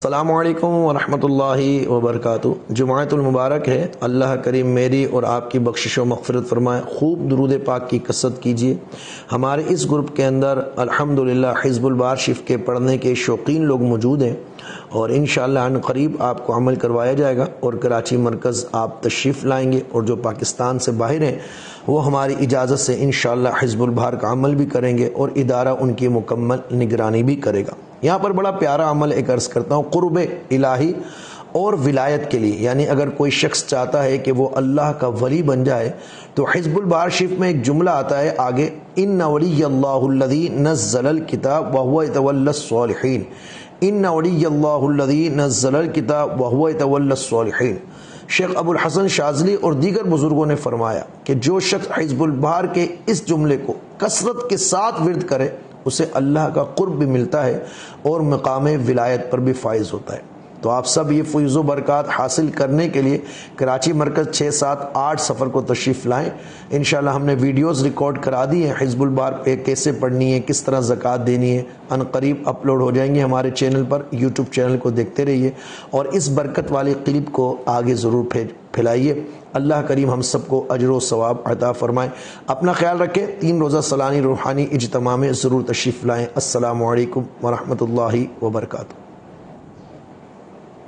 السلام علیکم ورحمۃ اللہ وبرکاتہ۔ جمعۃ المبارک ہے۔ اللہ کریم میری اور آپ کی بخشش و مغفرت فرمائے۔ خوب درود پاک کی کثرت کیجیے۔ ہمارے اس گروپ کے اندر الحمدللہ حزب البار شریف کے پڑھنے کے شوقین لوگ موجود ہیں، اور انشاءاللہ عن قریب آپ کو عمل کروایا جائے گا، اور کراچی مرکز آپ تشریف لائیں گے، اور جو پاکستان سے باہر ہیں وہ ہماری اجازت سے انشاءاللہ حزب البار کا عمل بھی کریں گے، اور ادارہ ان کی مکمل نگرانی بھی کرے گا۔ یہاں پر بڑا پیارا عمل ایک عرض کرتا ہوں، قرب الہی اور ولایت کے لیے، یعنی اگر کوئی شخص چاہتا ہے کہ وہ اللہ کا ولی بن جائے تو حزب البار شریف میں ایک جملہ آتا ہے آگے، ان ولی اللہ الذی نزل الکتاب وهو يتولى الصالحین، ان ولی اللہ الذی نزل الکتاب وهو يتولى الصالحین۔ شیخ ابو الحسن شاذلی اور دیگر بزرگوں نے فرمایا کہ جو شخص حزب البار کے اس جملے کو کثرت کے ساتھ ورد کرے اسے اللہ کا قرب بھی ملتا ہے اور مقام ولایت پر بھی فائز ہوتا ہے۔ تو آپ سب یہ فیض و برکات حاصل کرنے کے لیے کراچی مرکز 6، 7، 8 سفر کو تشریف لائیں۔ انشاءاللہ ہم نے ویڈیوز ریکارڈ کرا دی ہیں، حزب البار پہ کیسے پڑھنی ہے، کس طرح زکوٰۃ دینی ہے، ان قریب اپلوڈ ہو جائیں گے ہمارے چینل پر۔ یوٹیوب چینل کو دیکھتے رہیے اور اس برکت والی کلپ کو آگے ضرور پھیلائیے۔ اللہ کریم ہم سب کو اجر و ثواب عطا فرمائے۔ اپنا خیال رکھیں، 3 روزہ سالانہ روحانی اجتماع میں ضرور تشریف لائیں۔ السلام علیکم ورحمۃ اللہ وبرکاتہ۔